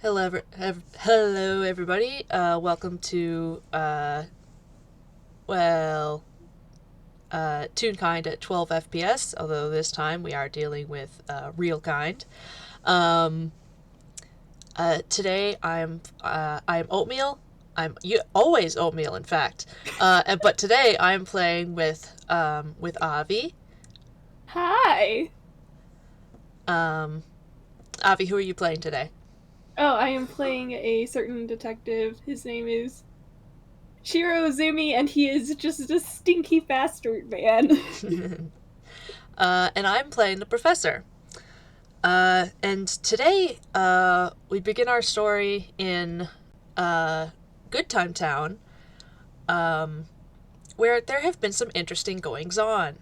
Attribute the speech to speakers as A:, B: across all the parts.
A: Hello, everybody. Welcome to Toonkind at 12 FPS. Although this time we are dealing with real kind. Um, Today I'm Oatmeal. Always Oatmeal, in fact. But today I'm playing with Avi.
B: Hi.
A: Avi, who are you playing today?
B: Oh, I am playing a certain detective. His name is Shiro Azumi, and he is just a stinky bastard, man.
A: And I'm playing the professor. And today, we begin our story in Good Time Town, um, where there have been some interesting goings on.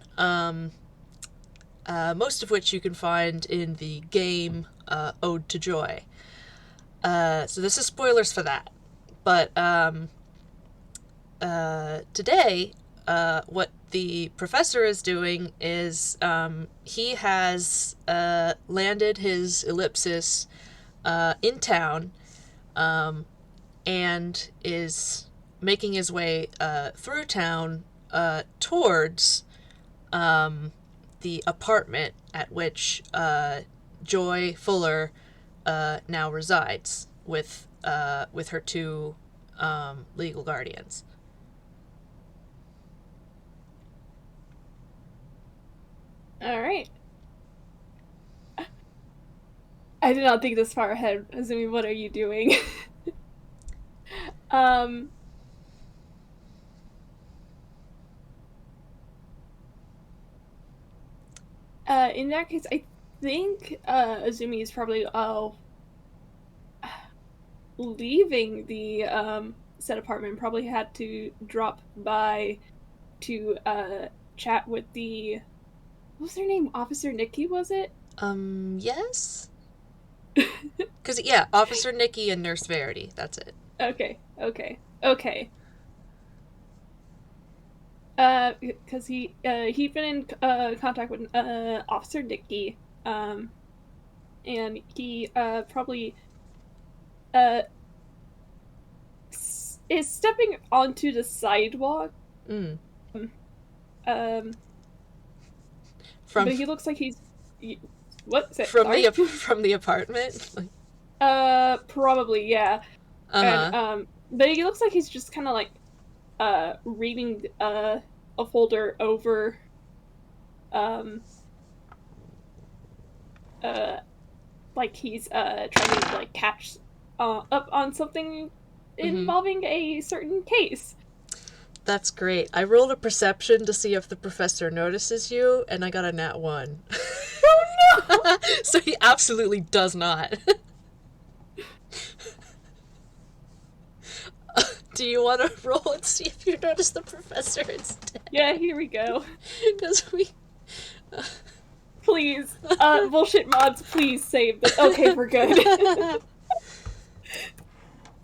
A: Most of which you can find in the game Ode to Joy. So this is spoilers for that. But today, what the professor is doing is he has landed his ellipsis in town, and is making his way through town towards the apartment at which Joy Fuller now resides with her two legal guardians.
B: All right. I did not think this far ahead. Azumi, what are you doing? um. In that case, I think Azumi is probably leaving the set apartment. Probably had to drop by to chat with the what was her name? Officer Nikki, was it?
A: Yes? Because, yeah, Officer Nikki and Nurse Verity. That's it.
B: Okay. Because he'd been in contact with Officer Nikki, and he probably uh is stepping onto the sidewalk.
A: Mm.
B: Um,
A: From
B: but he looks like he's what's it?
A: from
B: Sorry.
A: the from the apartment. Like,
B: Probably yeah. And
A: uh-huh.
B: but he looks like he's just kind of like reading a folder over um uh like he's trying to like catch up on something
A: Mm-hmm.
B: involving a certain case.
A: That's great. I rolled a perception to see if the professor notices you, and I got a nat 1.
B: Oh no!
A: So he absolutely does not. Do you want to roll and see if you notice the professor instead?
B: Yeah, here we go.
A: Because we.
B: Please, bullshit mods, please save this. Okay, we're good.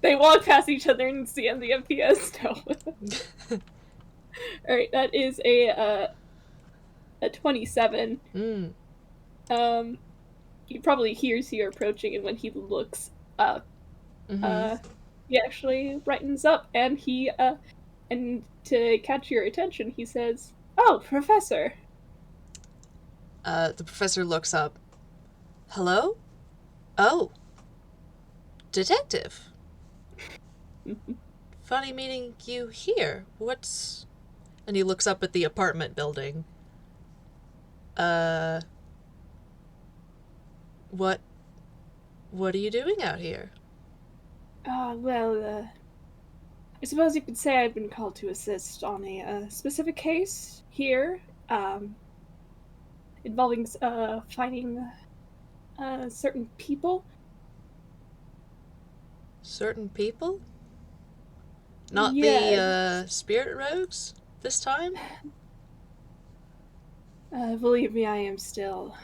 B: They walk past each other and see on the FPS. No. All right, that is a 27.
A: Mm.
B: Um, he probably hears you approaching, and when he looks up,
A: Mm-hmm.
B: uh, he actually brightens up, and and to catch your attention, he says, "Oh, Professor."
A: The professor looks up. Hello? Oh, detective. Funny meeting you here. What's. And he looks up at the apartment building. Uh. What. What are you doing out here?
B: I suppose you could say I've been called to assist on a specific case here, involving finding certain people.
A: Certain people? Not the,
B: Yeah,
A: spirit rogues? This time?
B: believe me, I am still.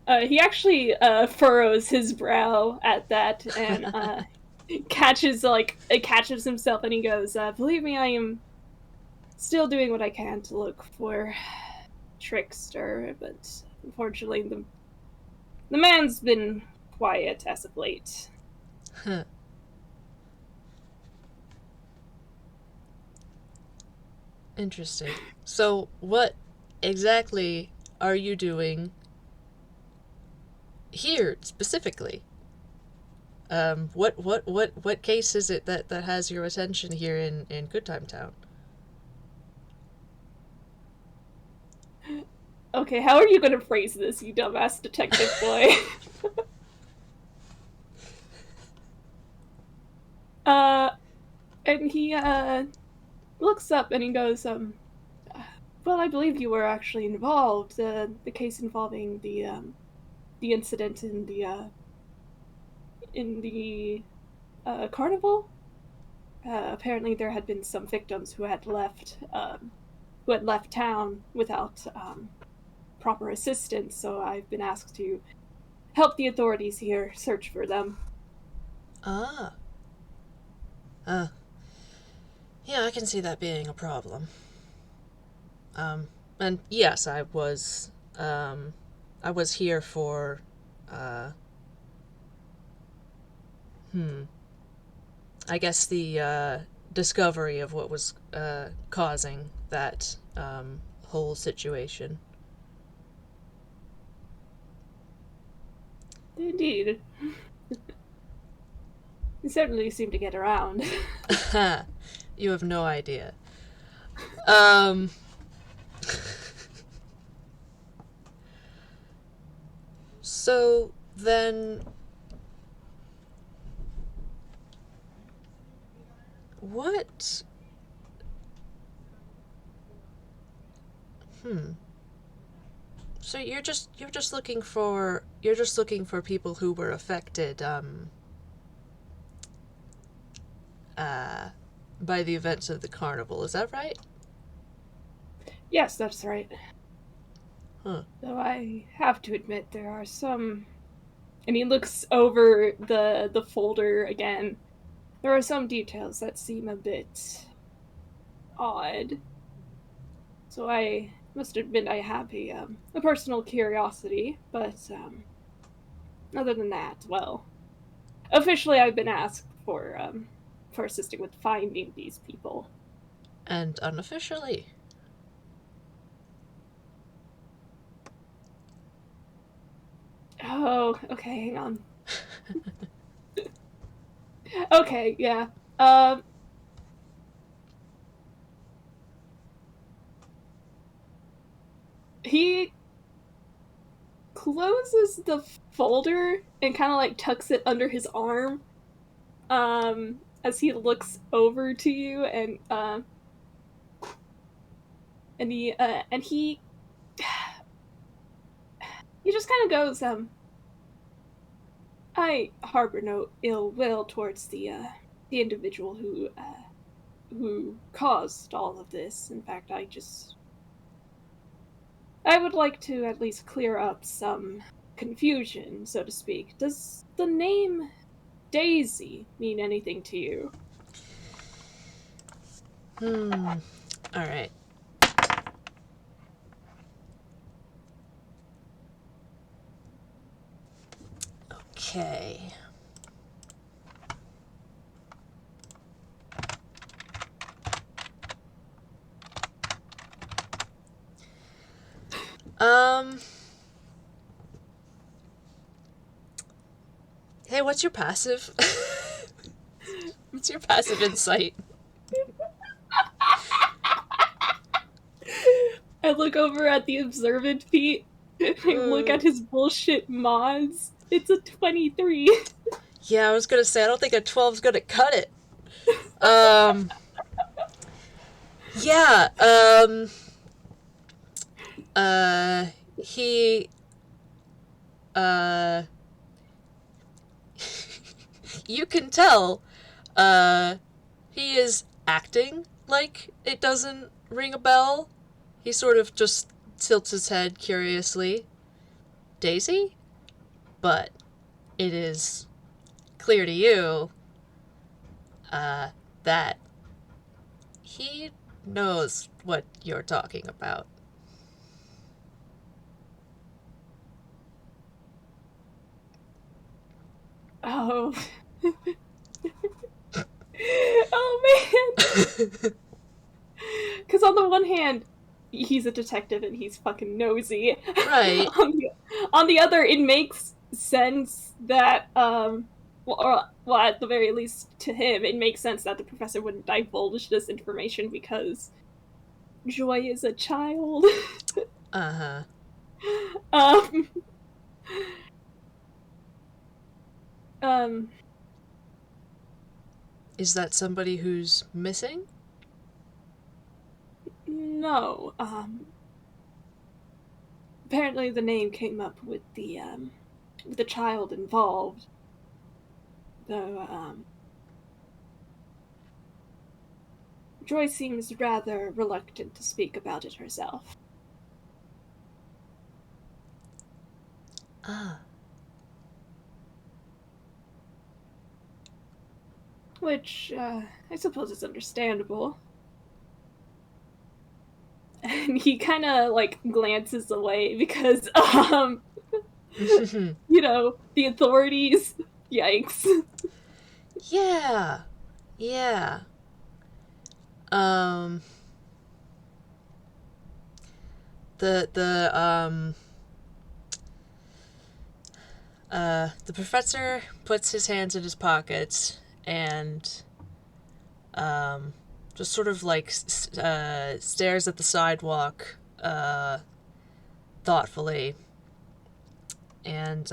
B: He actually furrows his brow at that and catches himself, and he goes, "Believe me, I am still doing what I can to look for Trickster, but unfortunately, the man's been quiet as of late.
A: Huh. Interesting. So, what exactly are you doing here specifically? What case is it that has your attention here in Good Time Town?
B: Okay, how are you going to phrase this, you dumbass detective boy? uh, and he looks up and he goes, well, I believe you were actually involved. The case involving the incident in the carnival. Apparently, there had been some victims who had left town without proper assistance. So I've been asked to help the authorities here search for them.
A: Ah. Uh, yeah, I can see that being a problem. And yes, I was here for, uh, hmm, I guess the, discovery of what was, causing that, whole situation.
B: Indeed, you certainly seem to get around.
A: You have no idea. Um, so then, what? Hmm. So you're just looking for people who were affected uh by the events of the carnival, is that right?
B: Yes, that's right.
A: Huh.
B: Though I have to admit there are some, and he looks over the folder again. There are some details that seem a bit odd. So I must admit I have a personal curiosity, but other than that, well, officially I've been asked for assisting with finding these people.
A: And unofficially.
B: Oh, okay, hang on. Okay, yeah. Um, he closes the folder and kind of like tucks it under his arm as he looks over to you and he just kind of goes I harbor no ill will towards the individual who caused all of this. In fact, I would like to at least clear up some confusion, so to speak. Does the name Daisy mean anything to you?
A: Hmm. All right. Okay. Um. Hey, what's your passive? What's your passive insight?
B: I look over at the observant feat. I look
A: Uh,
B: at his bullshit mods. It's a 23.
A: yeah, I was gonna say I don't think a 12's gonna cut it. Um. Yeah. Uh. He. Uh. You can tell. He is acting like it doesn't ring a bell. He sort of just tilts his head curiously. Daisy? But it is clear to you that he knows what you're talking about.
B: Oh. Oh, man. Because on the one hand, he's a detective and he's fucking nosy.
A: Right.
B: On the other, it makes sense that, well, at the very least to him, it makes sense that the professor wouldn't divulge this information because Joy is a child.
A: Uh-huh.
B: um, um,
A: Is that somebody who's missing?
B: no, apparently the name came up with the child involved, though, Joy seems rather reluctant to speak about it herself.
A: Ah.
B: Which, I suppose is understandable. And he kind of, like, glances away because, you know, the authorities. Yikes.
A: Yeah. Yeah. Um... The professor puts his hands in his pockets and just sort of like stares at the sidewalk thoughtfully, and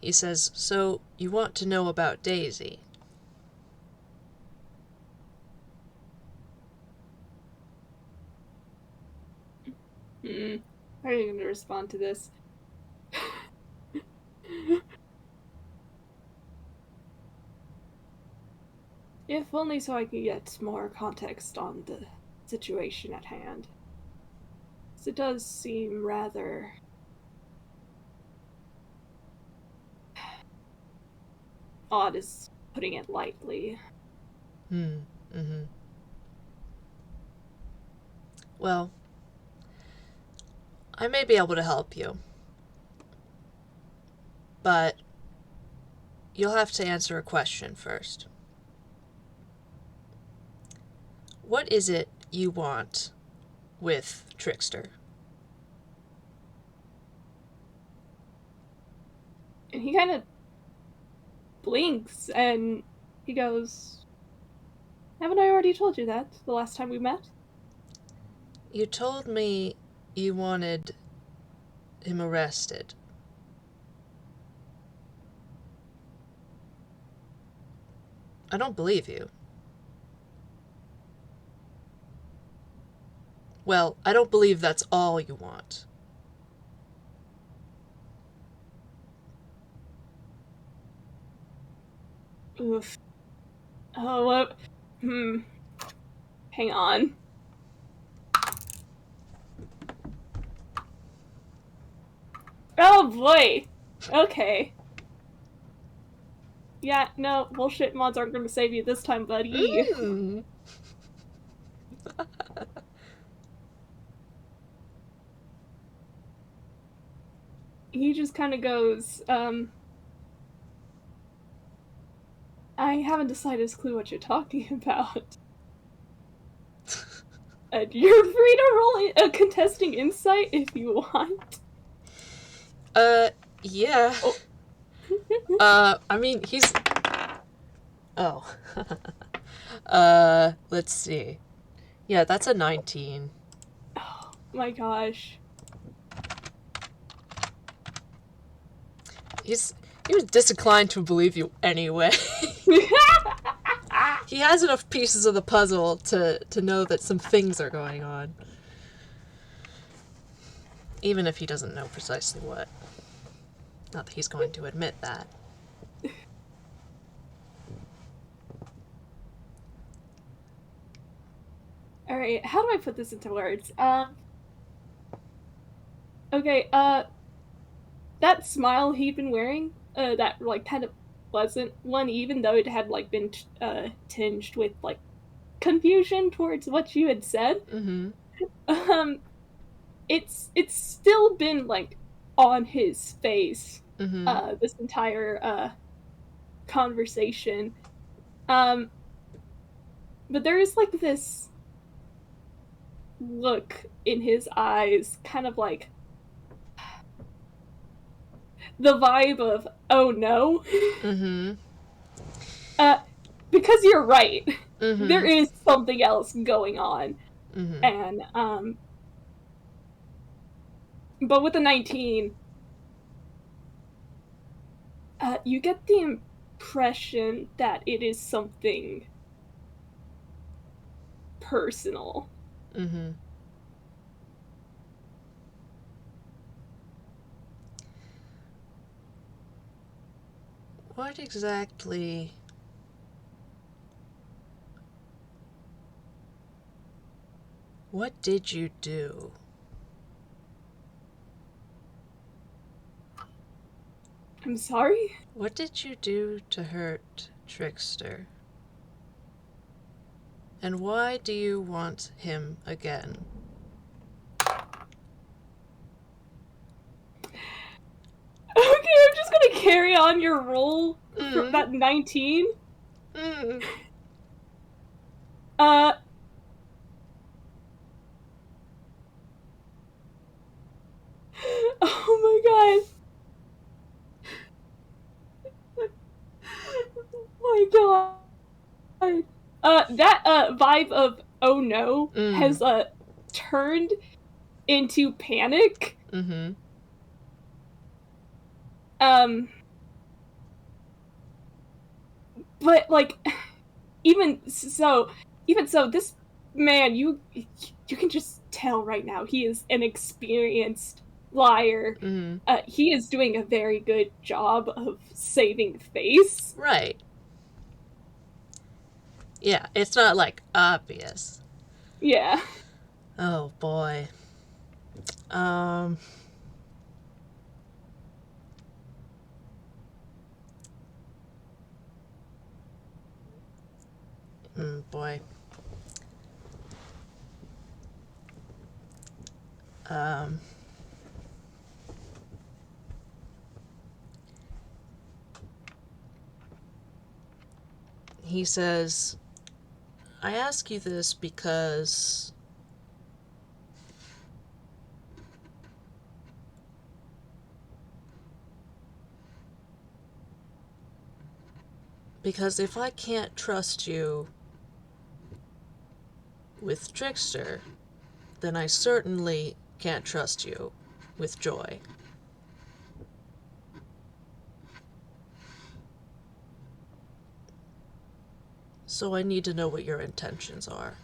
A: he says, "So you want to know about Daisy?"
B: How are you going to respond to this? If only so I could get more context on the situation at hand. It does seem rather odd, is putting it lightly.
A: Mm-hmm. Well, I may be able to help you, but you'll have to answer a question first. What is it you want with Trickster?
B: And he kind of blinks and he goes, "Haven't I already told you that the last time we met?"
A: You told me you wanted him arrested. I don't believe you. Well, I don't believe that's all you want.
B: Oof. Oh, what? Hang on. Oh boy. Okay. Yeah, no, bullshit mods aren't going to save you this time, buddy.
A: Mm.
B: He just kind of goes, I haven't decided a clue what you're talking about. You're free to roll a contesting insight if you want.
A: Yeah.
B: Oh.
A: I mean, he's... Oh. Let's see. Yeah, that's a 19.
B: Oh my gosh.
A: He was disinclined to believe you anyway. He has enough pieces of the puzzle to know that some things are going on. Even if he doesn't know precisely what. Not that he's going to admit that.
B: Alright, how do I put this into words? Okay, that smile he'd been wearing, that, like, kind of pleasant one, even though it had, like, been, tinged with, like, confusion towards what you had said,
A: Mm-hmm.
B: it's still been, like, on his face
A: Mm-hmm.
B: this entire conversation. But there is like this look in his eyes, kind of like the vibe of, oh no.
A: Mm-hmm.
B: uh, because you're right. There
A: Mm-hmm.
B: is something else going on.
A: Mm-hmm.
B: And, but with the 19, you get the impression that it is something personal.
A: Mm-hmm. What exactly? What did you do?
B: I'm sorry?
A: What did you do to hurt Trickster? And why do you want him again?
B: Okay, I'm just gonna carry on your roll for
A: Mm.
B: that 19.
A: Mm.
B: Uh, oh my god. My god. That vibe of oh no
A: Mm.
B: has turned into panic.
A: Mm-hmm.
B: Um, but like even so, this man, you can just tell right now he is an experienced liar.
A: Mm-hmm.
B: He is doing a very good job of saving face.
A: Right. Yeah, it's not like obvious.
B: Yeah.
A: Oh boy. Um. Boy. Um. He says, I ask you this because if I can't trust you with Trickster, then I certainly can't trust you with Joy. So I need to know what your intentions are.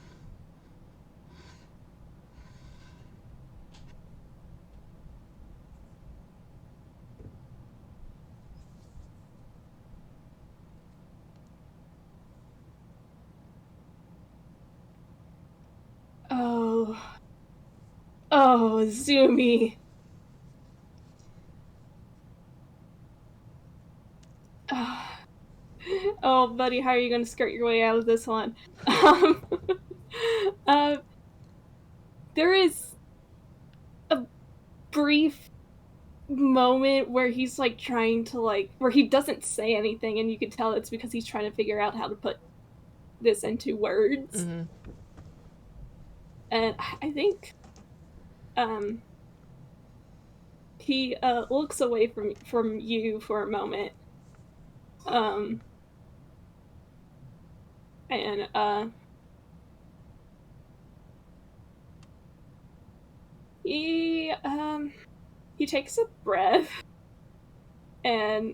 B: Oh. Oh, Zumi. Oh. Oh, buddy, how are you going to skirt your way out of this one? Um, uh, there is a brief moment where he's like trying to like where he doesn't say anything, and you can tell it's because he's trying to figure out how to put this into words.
A: Mm-hmm.
B: And I think um he looks away from you for a moment. Um and he takes a breath, and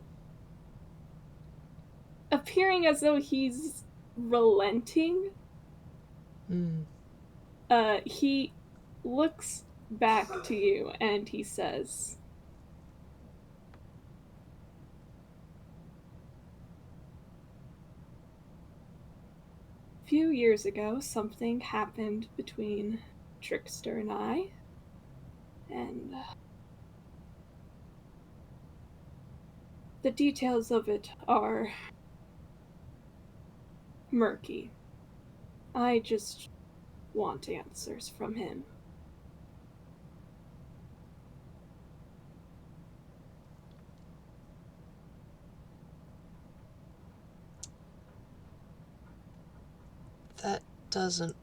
B: appearing as though he's relenting,
A: Mm.
B: he looks back to you and he says, a few years ago, something happened between Trickster and I, and the details of it are murky. I just want answers from him.
A: doesn't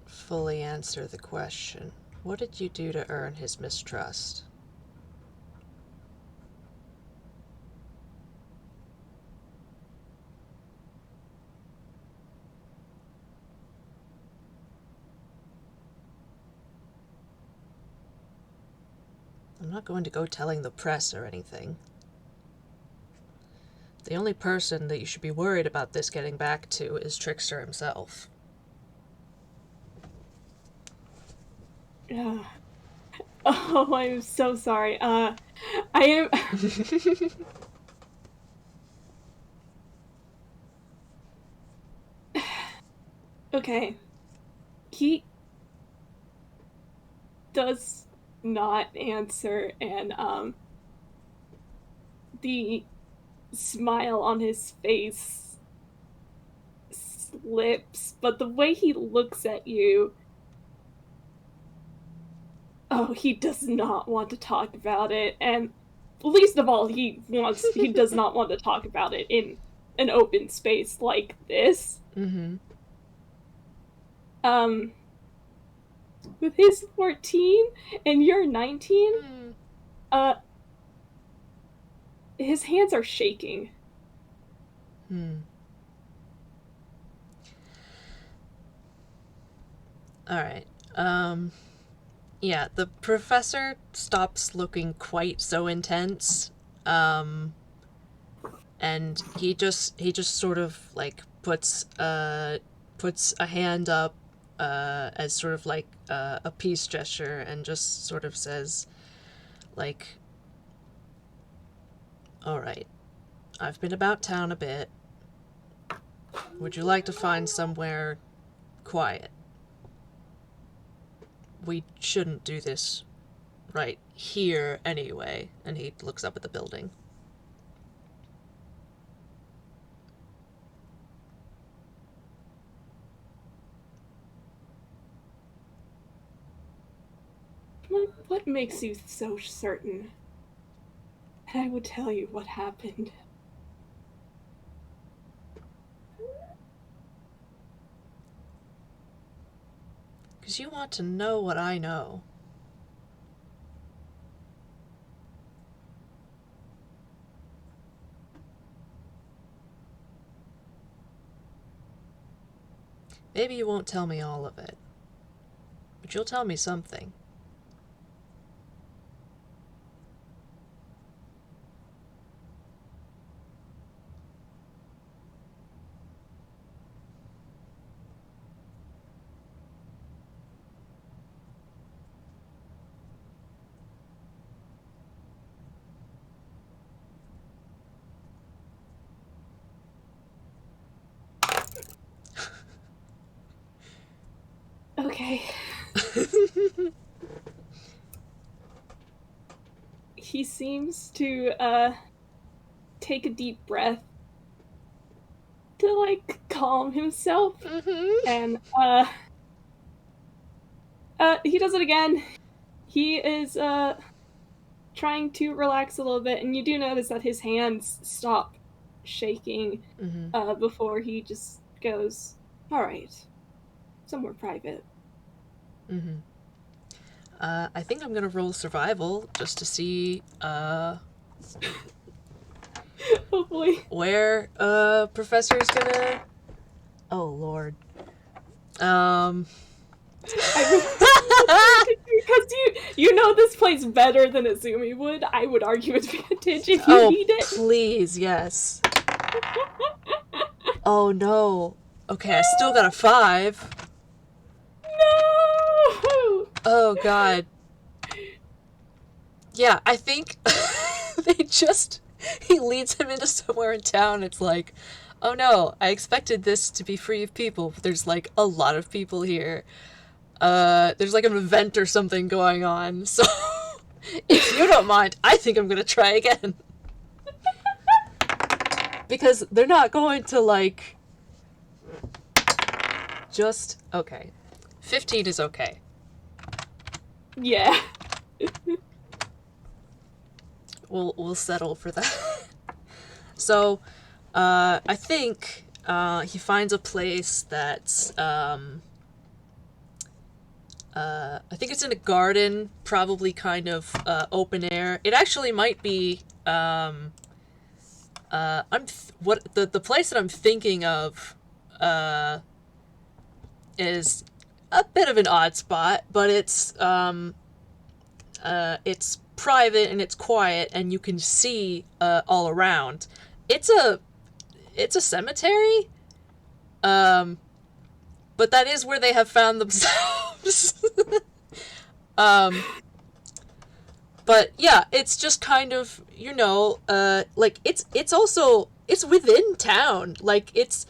A: fully answer the question. What did you do to earn his mistrust? I'm not going to go telling the press or anything. The only person that you should be worried about this getting back to is Trickster himself.
B: Oh, I'm so sorry. I am... Okay. He does not answer, and, the smile on his face slips, but the way he looks at you... Oh, he does not want to talk about it, and least of all, he does not want to talk about it in an open space like this.
A: Mm-hmm.
B: With his 14 and you're 19, his hands are shaking.
A: Alright. Yeah, the professor stops looking quite so intense. And he just sort of like puts a hand up as sort of like a peace gesture, and just sort of says, like, alright, I've been about town a bit. Would you like to find somewhere quiet? We shouldn't do this right here anyway. And he looks up at the building.
B: What makes you so certain that I would tell you what happened?
A: Because you want to know what I know. Maybe you won't tell me all of it, but you'll tell me something.
B: Okay. He seems to take a deep breath to, like, calm himself. And he does it again. He is trying to relax a little bit, and you do notice that his hands stop shaking before he just goes, alright, somewhere private.
A: I think I'm gonna roll survival just to see
B: Hopefully.
A: where Professor's gonna... Oh, Lord.
B: Because you know this plays better than Azumi would. I would argue advantage if you need it.
A: Please, yes. Oh, no. Okay, I still got a 5.
B: No!
A: Oh, God. Yeah, I think he leads him into somewhere in town. It's like, oh no, I expected this to be free of people, but there's like a lot of people here. There's like an event or something going on, so if you don't mind, I think I'm gonna try again. Because they're not going to, like, just... Okay. 15 is okay.
B: Yeah.
A: We'll settle for that. So, I think he finds a place that's I think it's in a garden, probably kind of open air. It actually might be what the place that I'm thinking of is a bit of an odd spot, but it's private and it's quiet and you can see all around. It's a cemetery, but that is where they have found themselves. But yeah, it's just kind of, like it's also it's within town. Like it's,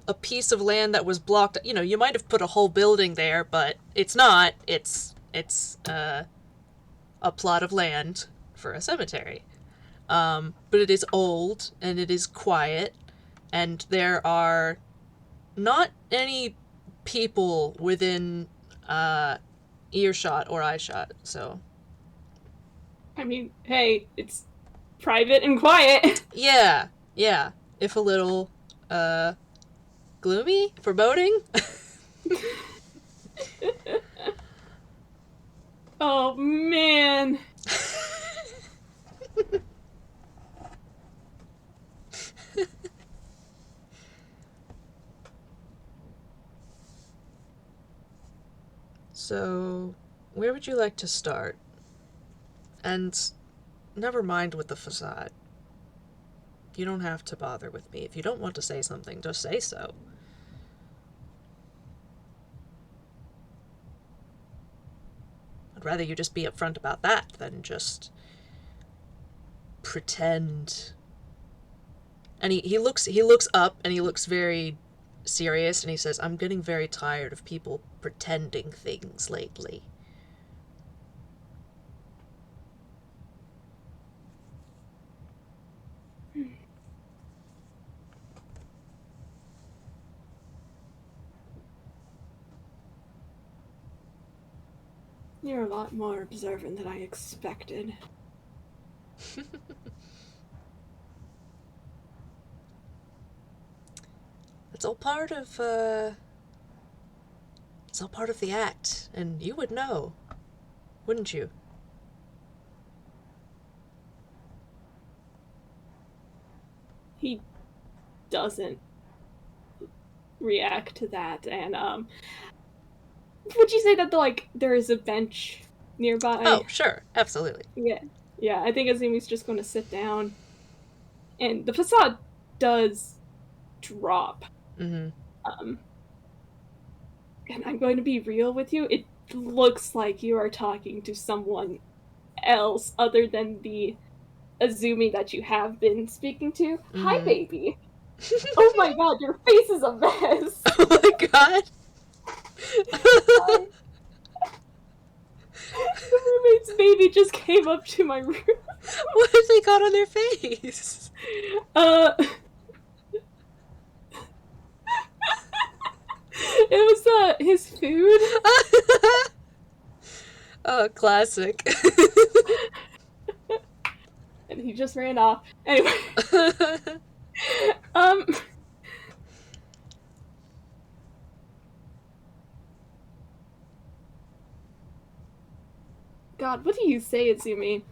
A: a piece of land that was blocked. You might have put a whole building there, but it's not. It's a plot of land for a cemetery. But it is old and it is quiet, and there are not any people within earshot or eyeshot. So
B: I mean, hey, it's private and quiet.
A: yeah, if a little gloomy, foreboding.
B: Oh man.
A: So, where would you like to start? And never mind with the facade. You don't have to bother with me. If you don't want to say something, just say so. I'd rather you just be upfront about that than just pretend. And he looks up and he looks very serious and he says, "I'm getting very tired of people pretending things lately."
B: You're a lot more observant than I expected.
A: It's all part of the act, and you would know, wouldn't you?
B: He doesn't react to that, and would you say that there is a bench nearby?
A: Oh, sure, absolutely.
B: Yeah, I think Azumi's just going to sit down, and the facade does drop.
A: Mm-hmm.
B: And I'm going to be real with you, it looks like you are talking to someone else other than the Azumi that you have been speaking to.
A: Mm-hmm.
B: Hi, baby. Oh my god, your face is a mess.
A: Oh my god.
B: The roommate's baby just came up to my room.
A: What have they got on their face?
B: It was his food.
A: Oh, classic.
B: And he just ran off. Anyway. God, what do you say, Azumi?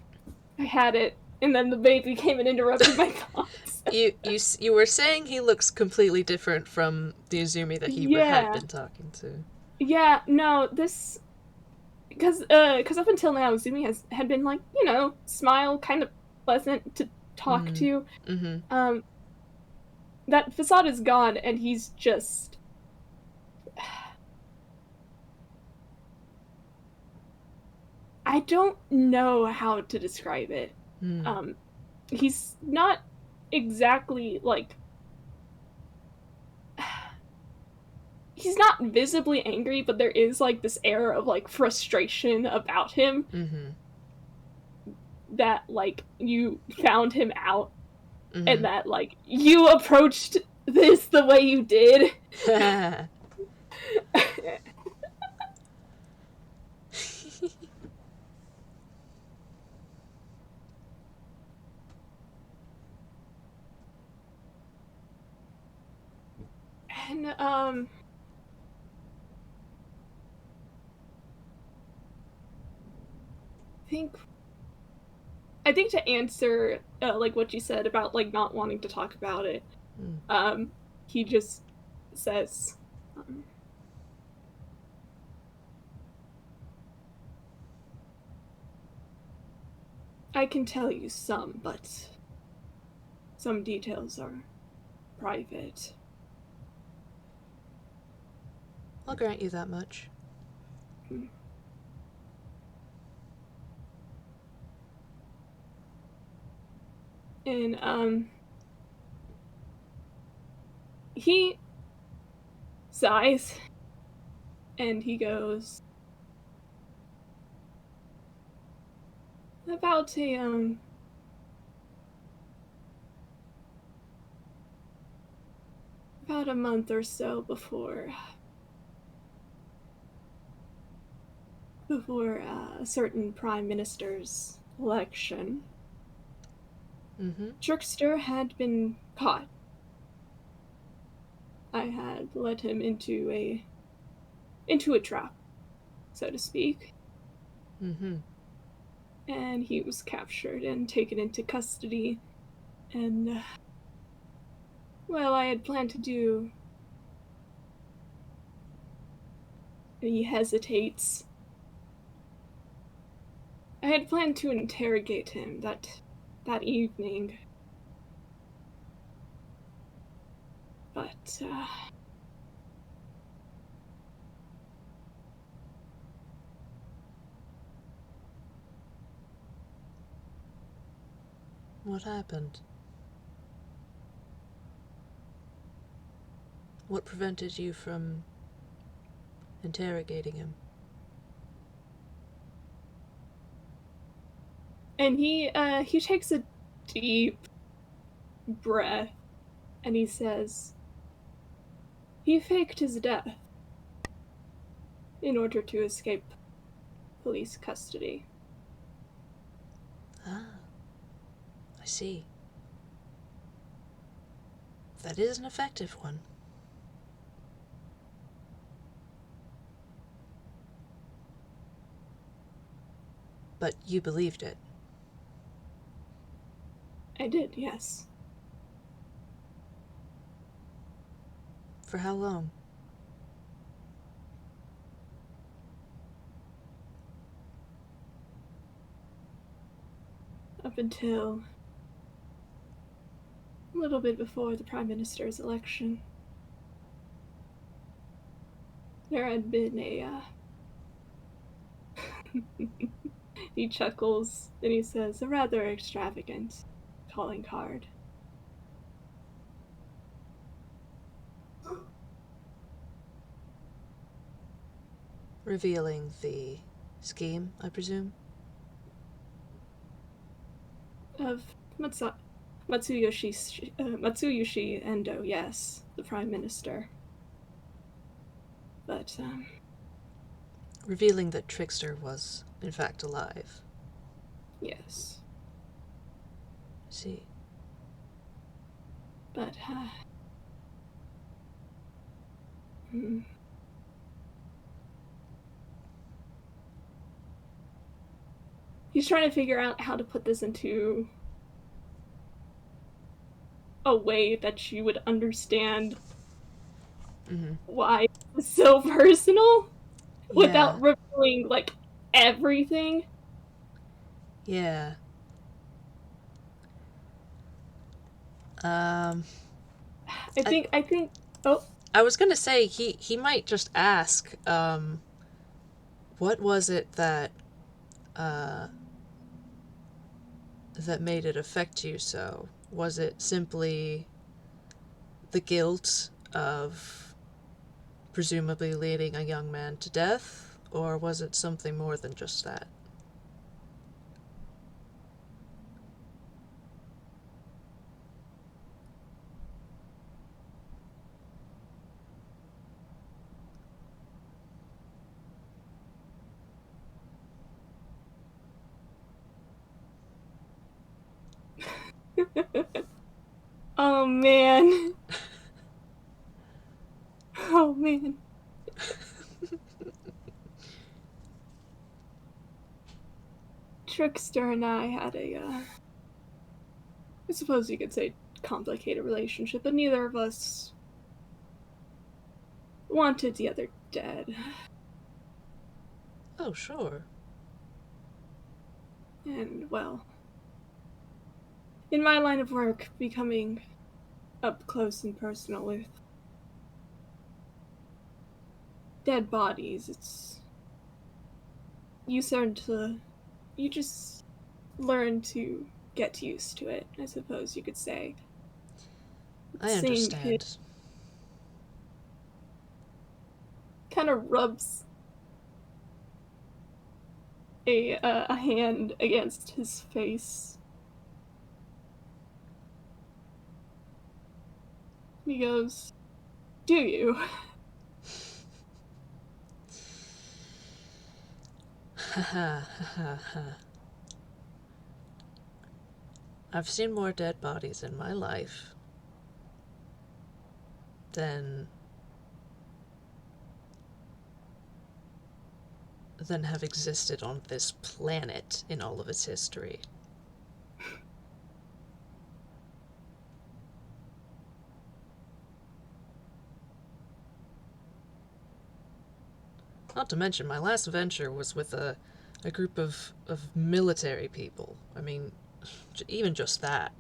B: I had it, and then the baby came and interrupted my thoughts.
A: You were saying he looks completely different from the Azumi that he had been talking to.
B: Yeah, no, this... Because up until now, Azumi had been, like, smile, kind of pleasant to talk to.
A: Mm-hmm.
B: That facade is gone, and he's just... I don't know how to describe it. He's not exactly, like... He's not visibly angry, but there is, like, this air of, like, frustration about him.
A: Mm-hmm.
B: That, like, you found him out, and that, like, you approached this the way you did. And, think I think to answer like what you said about like not wanting to talk about it, he just says, "I can tell you some, but some details are private."
A: I'll grant you that much.
B: And he sighs and he goes, about a month or so before a certain prime minister's election, Trickster had been caught. I had led him into a trap, so to speak. And he was captured and taken into custody. And well, I had planned to do. He hesitates. I had planned to interrogate him that evening. But
A: What happened? What prevented you from interrogating him?
B: and he takes a deep breath and he says, he faked his death in order to escape police custody.
A: Ah, I see. That is an effective one. But you believed it.
B: I did, yes.
A: For how long?
B: Up until a little bit before the Prime Minister's election. There had been a he chuckles and he says, a rather extravagant calling card.
A: Revealing the scheme, I presume?
B: Of Matsuyoshi Endo, yes, the Prime Minister. But,
A: Revealing that Trickster was, in fact, alive.
B: yes.
A: See.
B: But, he's trying to figure out how to put this into a way that you would understand why it's so personal without revealing, like, everything.
A: Yeah.
B: I think
A: I was gonna say he might just ask, what was it that that made it affect you so? Was it simply the guilt of presumably leading a young man to death, or was it something more than just that?
B: oh man. man. Trickster and I had I suppose you could say, complicated relationship, but neither of us wanted the other dead.
A: Oh, sure.
B: And, well, in my line of work, becoming up close and personal with dead bodies, you just learn to get used to it, I suppose you could say.
A: I understand.
B: Kind of rubs a hand against his face. He goes, "Do you?"
A: I've seen more dead bodies in my life than have existed on this planet in all of its history. Not to mention, my last venture was with a group of military people. I mean, even just that.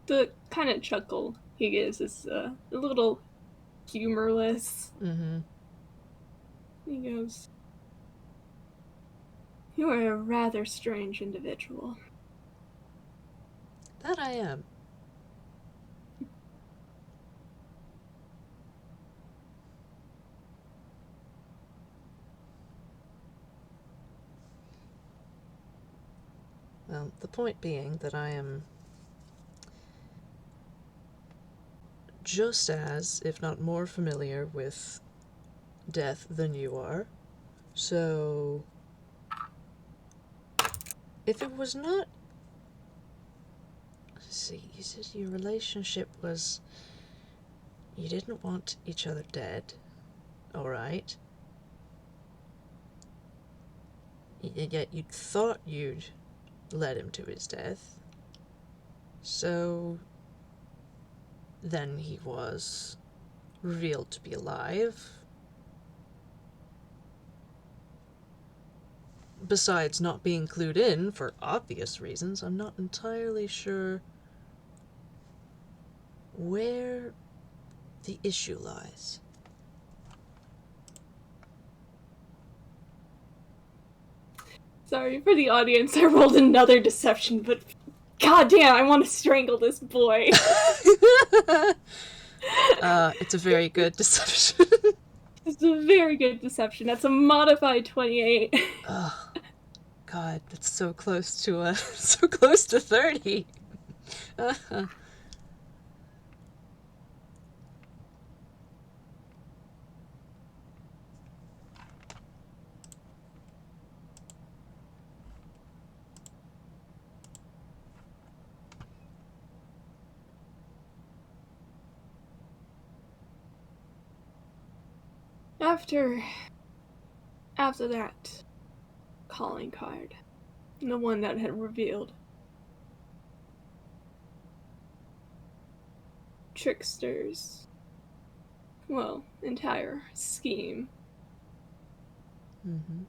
B: The kind of chuckle he gives is a little humorless.
A: Mm-hmm.
B: He goes, "You are a rather strange individual."
A: That I am. Well, the point being that I am just as, if not more familiar with death than you are. So, if it was not... Let's see, you said your relationship was... You didn't want each other dead. Alright. Yet you thought you'd led him to his death. So then he was revealed to be alive. Besides not being clued in, for obvious reasons, I'm not entirely sure where the issue lies.
B: Sorry for the audience, I rolled another deception, but goddamn, I want to strangle this boy.
A: It's a very good deception.
B: It's a very good deception. That's a modified 28.
A: Oh, God, that's so close to so close to 30.
B: After that calling card, the one that had revealed Trickster's, well, entire scheme.
A: Mm-hmm.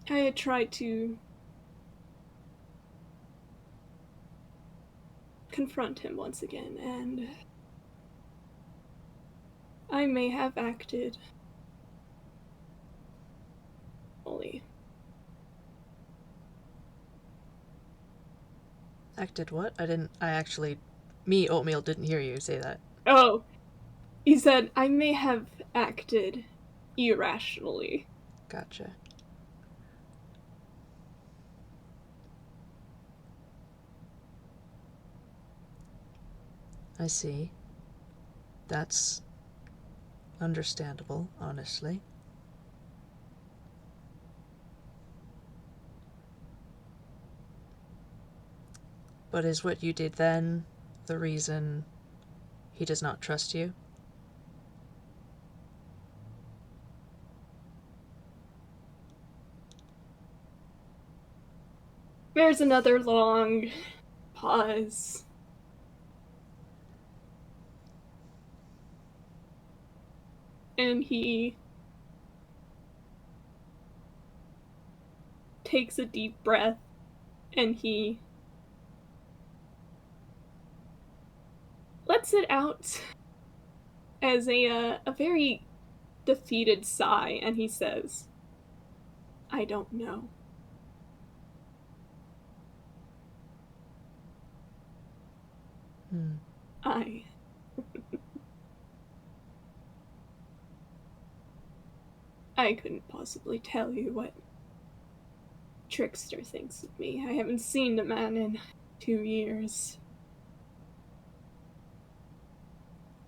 B: I had tried to confront him once again, and I may have acted fully.
A: Acted what? Oatmeal, didn't hear you say that.
B: Oh, he said, I may have acted irrationally.
A: Gotcha. I see. That's understandable, honestly. But is what you did then the reason he does not trust you?
B: There's another long pause. And he takes a deep breath and he lets it out as a very defeated sigh, and he says, I don't know. I couldn't possibly tell you what Trickster thinks of me. I haven't seen the man in 2 years.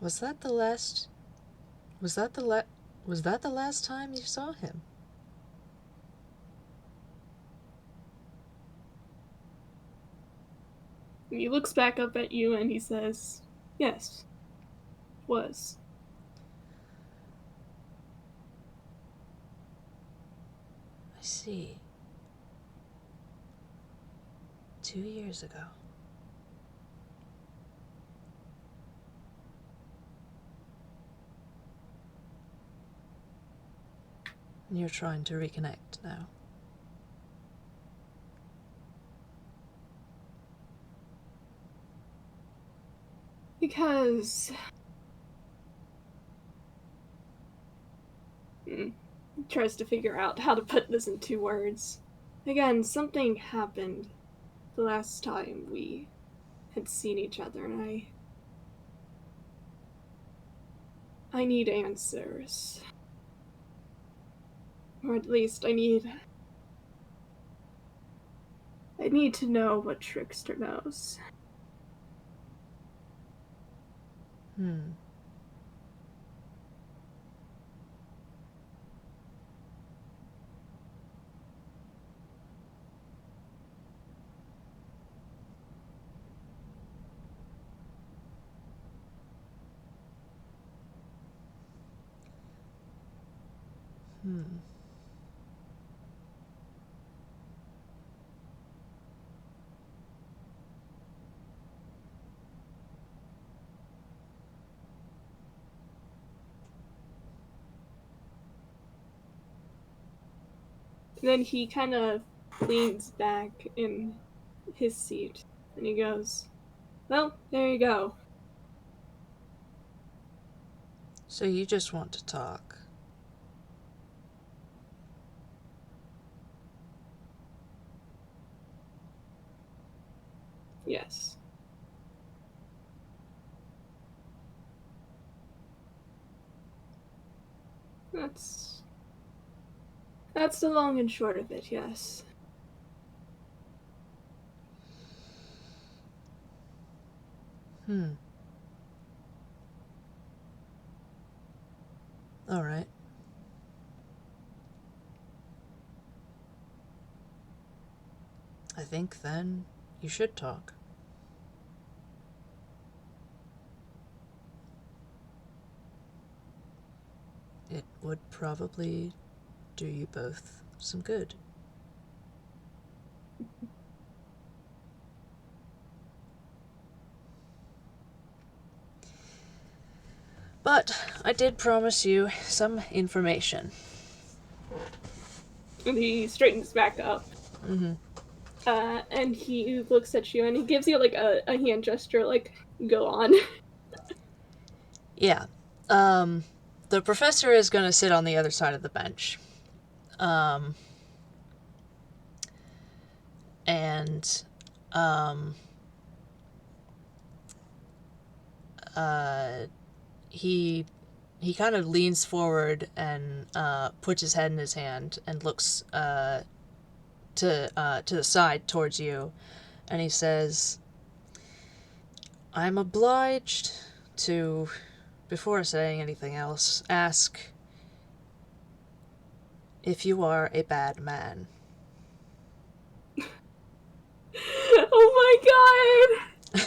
A: Was that the last time you saw him?
B: He looks back up at you and he says, yes, was.
A: I see. 2 years ago. And you're trying to reconnect now.
B: Because tries to figure out how to put this in 2 words. Again, something happened the last time we had seen each other, and I need answers. Or at least I need to know what Trickster knows. Then he kind of leans back in his seat and he goes, well, there you go.
A: So you just want to talk?
B: Yes. That's the long and short of it, yes.
A: All right. I think then you should talk. It would probably do you both some good. But I did promise you some information.
B: And he straightens back up. And he looks at you and he gives you like a hand gesture, like, go on.
A: Yeah. The professor is going to sit on the other side of the bench. He kind of leans forward and puts his head in his hand and looks to the side towards you, and he says, I'm obliged to, before saying anything else, ask if you are a bad man.
B: Oh my god!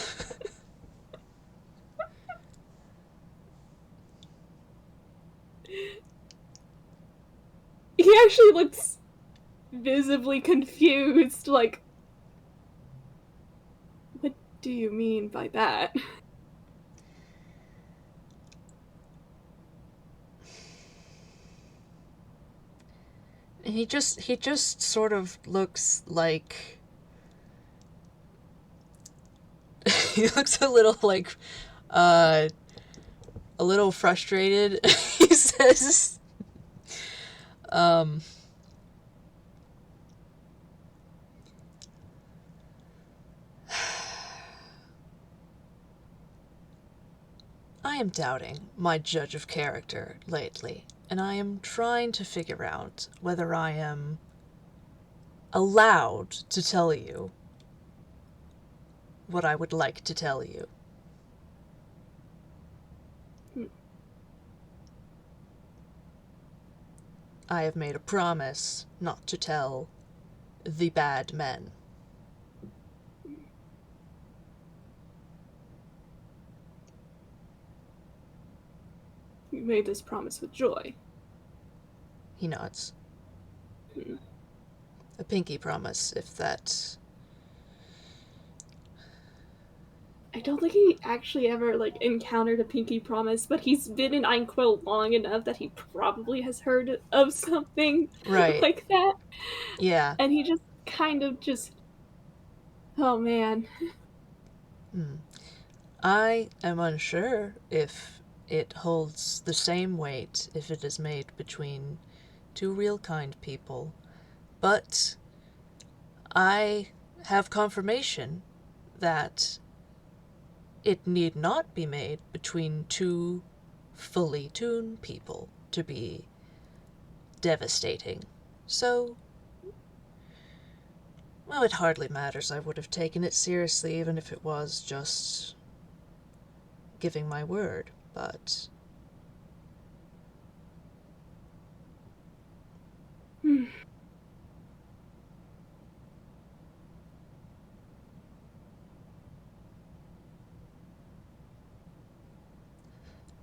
B: He actually looks visibly confused, like, what do you mean by that?
A: And he just sort of looks like he looks a little like a little frustrated. He says, um, I am doubting my judge of character lately, and I am trying to figure out whether I am allowed to tell you what I would like to tell you. I have made a promise not to tell the bad men.
B: You made this promise with joy.
A: He nods. A pinky promise, if that...
B: I don't think he actually ever, like, encountered a pinky promise, but he's been in Einquill long enough that he probably has heard of something
A: Right.
B: like that.
A: Yeah.
B: And he just kind of just... Oh, man.
A: I am unsure if it holds the same weight if it is made between two real kind people, but I have confirmation that it need not be made between two fully tuned people to be devastating. So, well, it hardly matters. I would have taken it seriously even if it was just giving my word, but...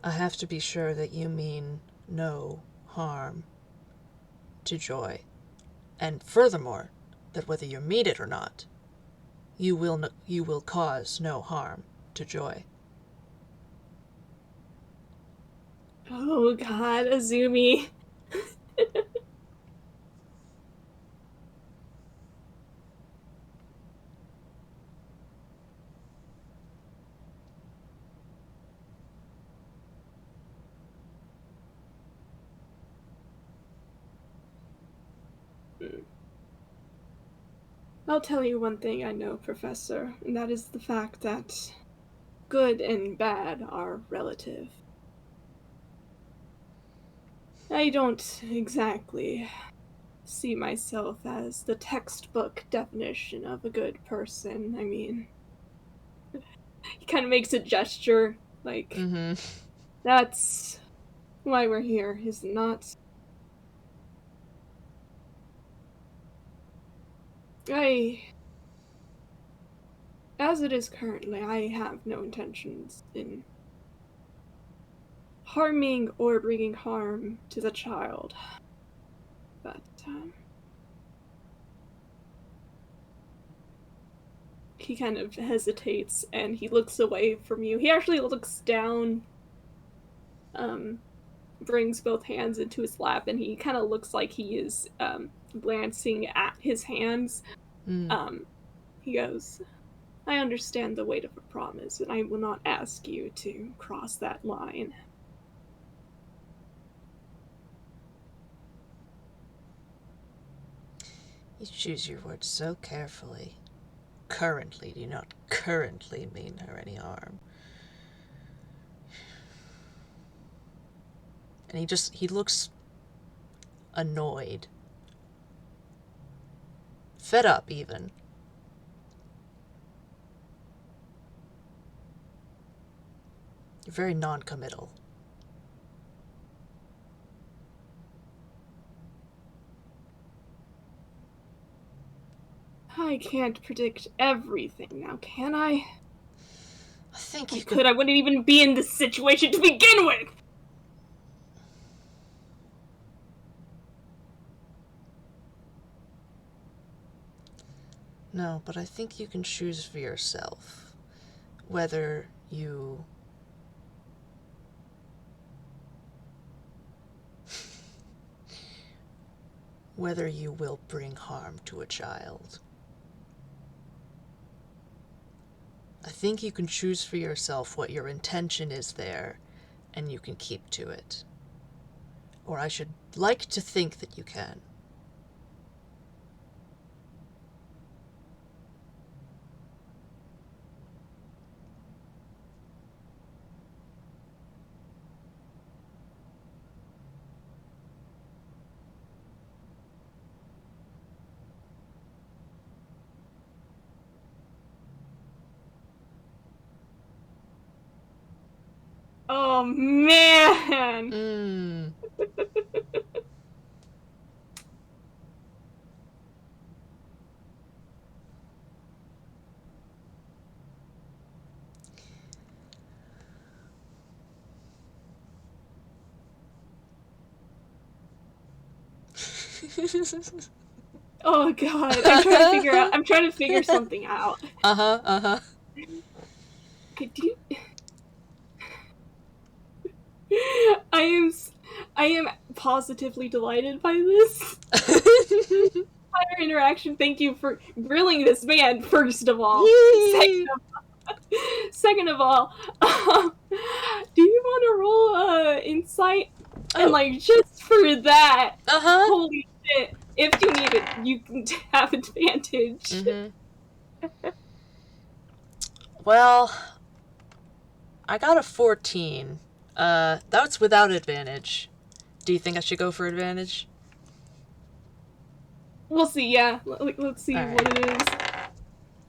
A: I have to be sure that you mean no harm to Joy. And furthermore, that whether you mean it or not, you will cause no harm to Joy.
B: Oh, God, Azumi. I'll tell you one thing I know, Professor, and that is the fact that good and bad are relative. I don't exactly see myself as the textbook definition of a good person. I mean, he kind of makes a gesture, like, that's why we're here, is not. As it is currently, I have no intentions in harming or bringing harm to the child. But, he kind of hesitates and he looks away from you. He actually looks down, brings both hands into his lap, and he kind of looks like he is glancing at his hands. He goes, I understand the weight of a promise, and I will not ask you to cross that line.
A: You choose your words so carefully. Currently do not currently mean her any harm. And he looks annoyed. Fed up, even. You're very non-committal.
B: I can't predict everything now, can I?
A: I think
B: I
A: you
B: could. I wouldn't even be in this situation to begin with!
A: No, but I think you can choose for yourself whether you will bring harm to a child. I think you can choose for yourself what your intention is there, and you can keep to it. Or I should like to think that you can.
B: Oh, man! Oh god, I'm trying to figure something out. Okay, do you... I am positively delighted by this entire interaction. Thank you for grilling this man, first of all. Second of all, do you want to roll insight?
A: Oh.
B: And like just for that,
A: Uh-huh.
B: holy shit! If you need it, you can have advantage.
A: Well, I got a 14. That's without advantage. Do you think I should go for advantage?
B: We'll see. Yeah, let's see
A: All
B: what
A: right.
B: it is.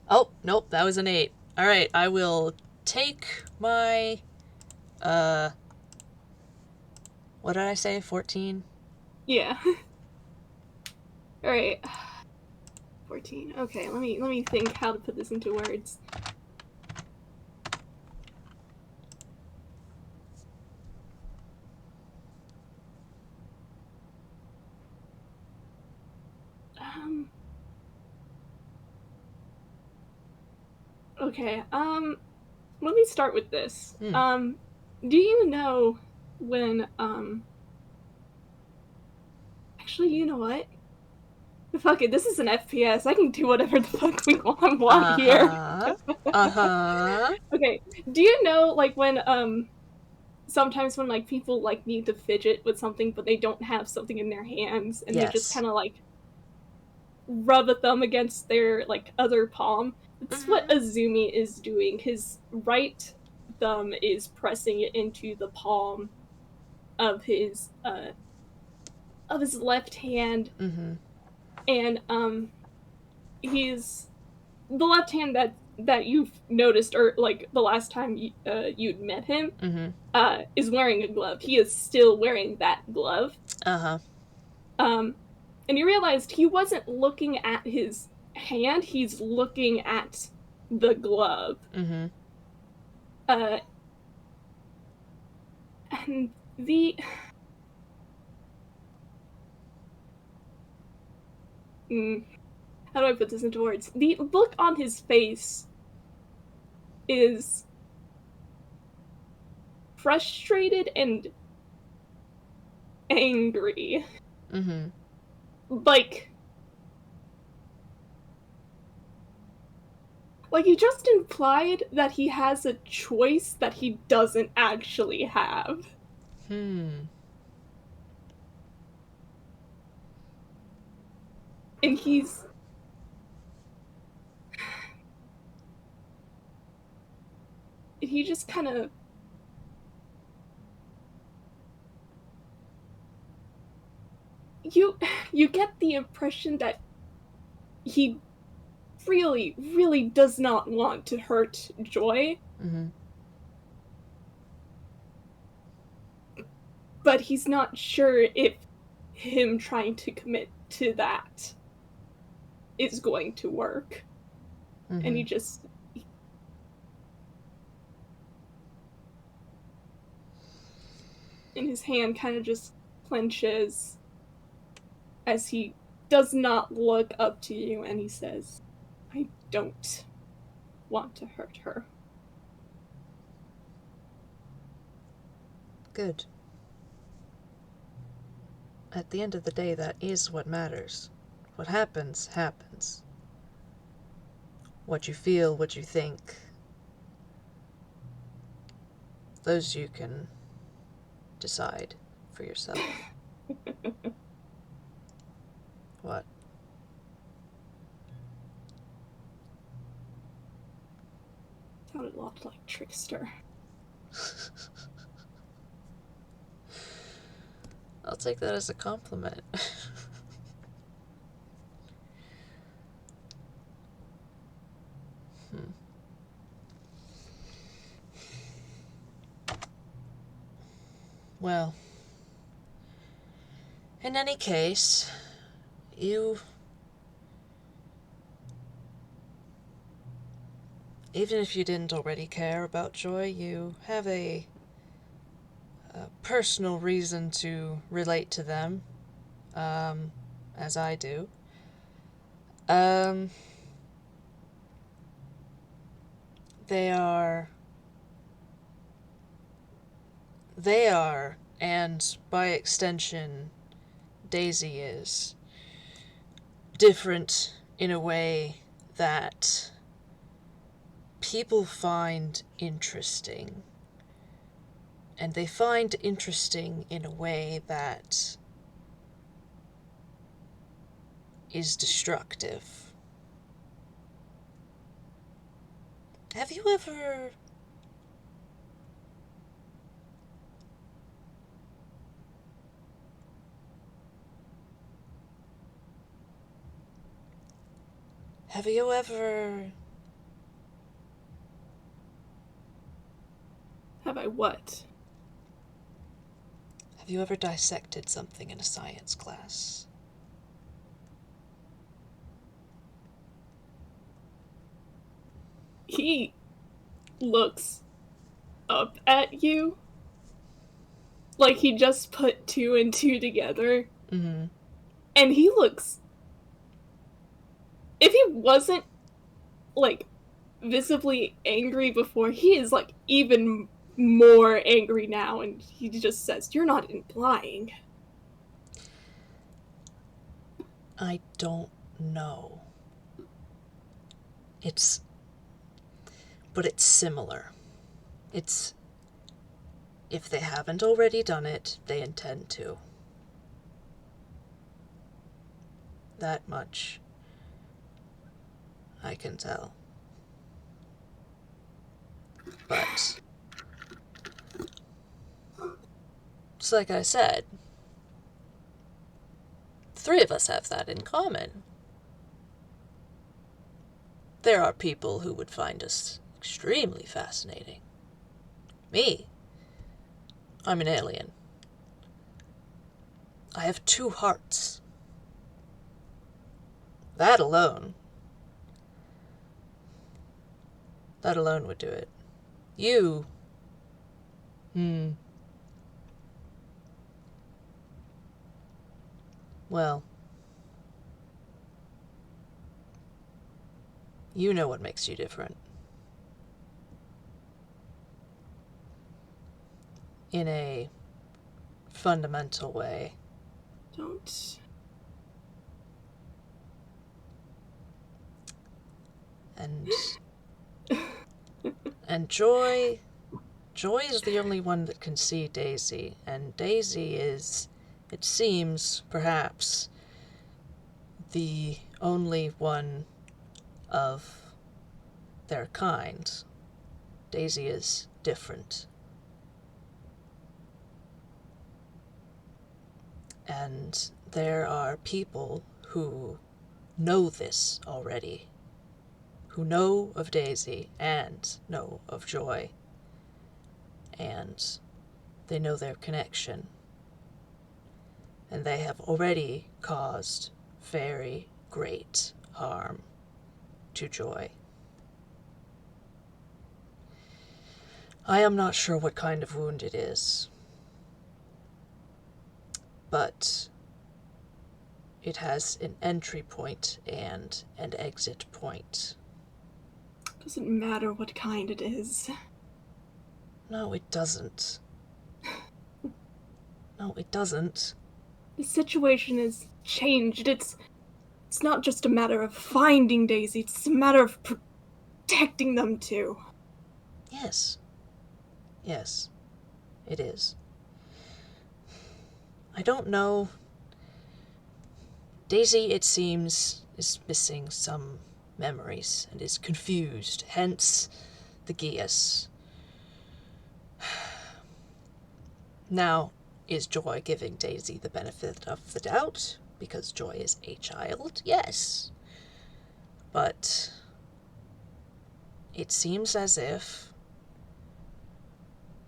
A: Oh, nope, that was an 8. All right, I will take my what did I say? 14?
B: Yeah. All right. 14. Okay, let me think how to put this into words. Okay. Let me start with this. Do you know when actually, you know what? Fuck it, this is an FPS. I can do whatever the fuck we want here. Okay. Do you know like when sometimes when like people like need to fidget with something but they don't have something in their hands and they just kind of like rub a thumb against their like other palm? That's what Azumi is doing. His right thumb is pressing it into the palm of his left hand. And he's the left hand that you've noticed, or like the last time you'd met him, is wearing a glove. He is still wearing that glove. And he realized he wasn't looking at his hand, he's looking at the glove. And the how do I put this into words? The look on his face is frustrated and angry. Like he just implied that he has a choice that he doesn't actually have. And he just kind of you get the impression that he really does not want to hurt Joy. But he's not sure if him trying to commit to that is going to work.
A: Mm-hmm.
B: And he just... and his hand kind of just clenches as he does not look up to you, and he says, I don't want to hurt her.
A: Good. At the end of the day, that is what matters. What happens, happens. What you feel, what you think, those you can decide for yourself. What?
B: Sounded a lot like Trickster.
A: I'll take that as a compliment. Well, in any case, you... even if you didn't already care about Joy, you have a personal reason to relate to them, as I do. They are, and by extension, Daisy is, different in a way that people find interesting. And they find interesting in a way that is destructive. Have you ever... have you ever...
B: Have I what?
A: have you ever dissected something in a science class?
B: He looks up at you like he just put two and two together.
A: Mm-hmm.
B: And he looks... if he wasn't, like, visibly angry before, he is, like, even more angry now, and he just says, you're not implying.
A: I don't know. But it's similar. It's... if they haven't already done it, they intend to. That much I can tell. But, just like I said, three of us have that in common. There are people who would find us extremely fascinating. Me, I'm an alien. I have two hearts. That alone would do it. You... well... you know what makes you different. In a fundamental way.
B: Don't...
A: and Joy is the only one that can see Daisy, and Daisy is, it seems, perhaps, the only one of their kind. Daisy is different. And there are people who know this already, who know of Daisy and know of Joy, and they know their connection, and they have already caused very great harm to Joy. I am not sure what kind of wound it is, but it has an entry point and an exit point.
B: Doesn't matter what kind it is.
A: No, it doesn't. No, it doesn't.
B: The situation has changed. It's not just a matter of finding Daisy, it's a matter of protecting them too.
A: Yes. Yes, it is. I don't know. Daisy, it seems, is missing some memories and is confused, hence the geas. Now, is Joy giving Daisy the benefit of the doubt? Because Joy is a child? Yes. But it seems as if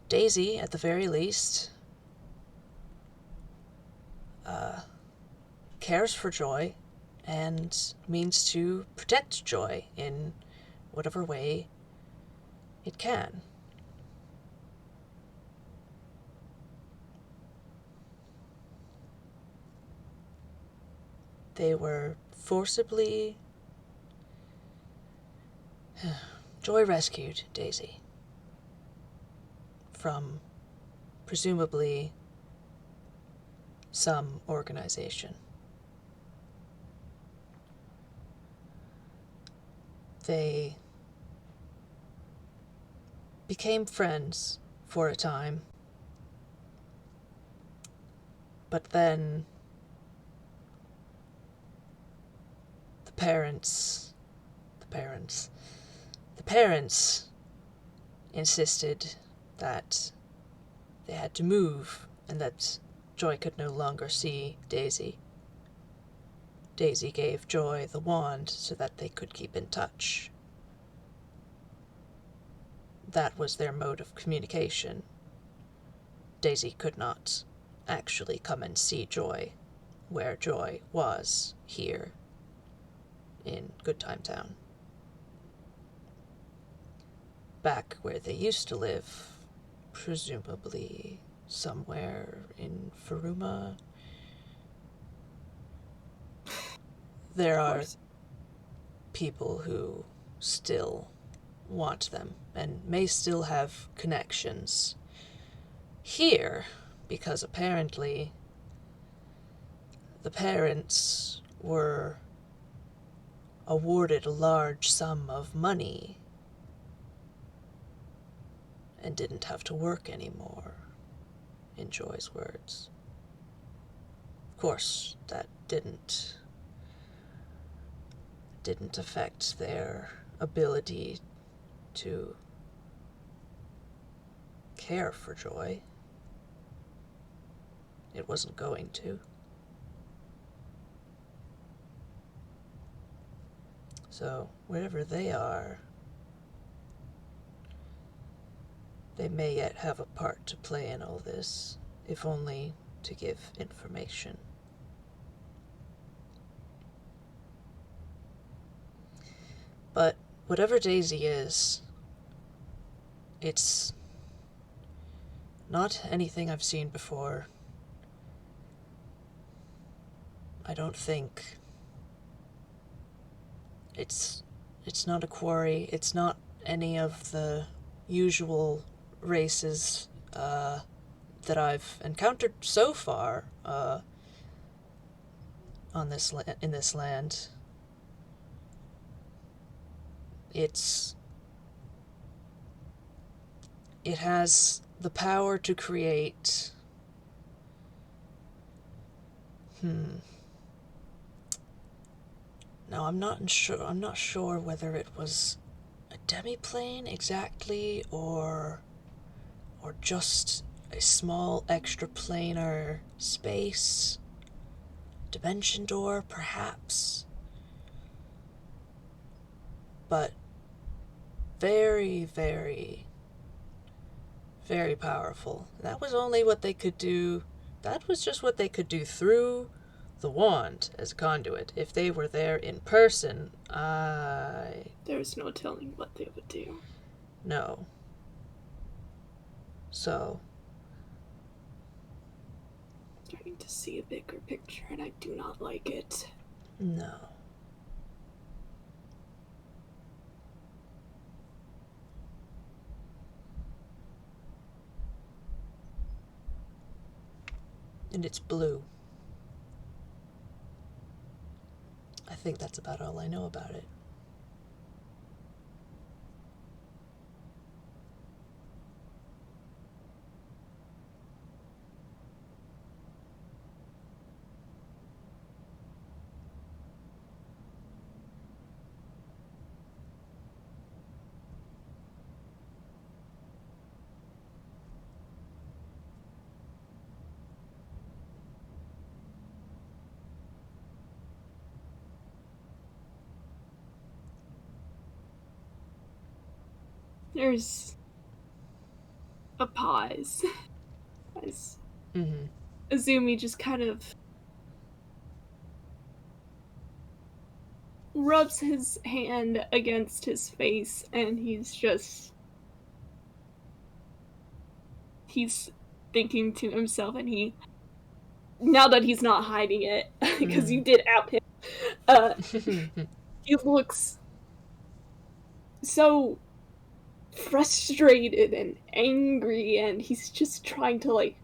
A: Daisy, at the very least, cares for Joy and means to protect Joy in whatever way it can. They were forcibly... Joy rescued Daisy from, presumably, some organization. They became friends for a time, but then the parents insisted that they had to move and that Joy could no longer see Daisy. Daisy gave Joy the wand so that they could keep in touch. That was their mode of communication. Daisy could not actually come and see Joy where Joy was here in Goodtime Town. Back where they used to live, presumably somewhere in Faruma. There are people who still want them and may still have connections here, because apparently the parents were awarded a large sum of money and didn't have to work anymore, in Joy's words. Of course, that didn't affect their ability to care for Joy. It wasn't going to. So, wherever they are, they may yet have a part to play in all this, if only to give information. But whatever Daisy is, it's not anything I've seen before. I don't think it's not a quarry. It's not any of the usual races that I've encountered so far in this land. It has the power to create Now I'm not sure whether it was a demiplane exactly or just a small extraplanar space. Dimension door, perhaps. But very, very, very powerful. That was only what they could do. That was just what they could do through the wand as a conduit. If they were there in person,
B: There's no telling what they would do.
A: No. So...
B: Starting to see a bigger picture, and I do not like it.
A: No. And it's blue. I think that's about all I know about it.
B: There's a pause as Azumi just kind of rubs his hand against his face, and he's thinking to himself, and now that he's not hiding it, because you did out him, he looks so frustrated and angry, and he's just trying to, like,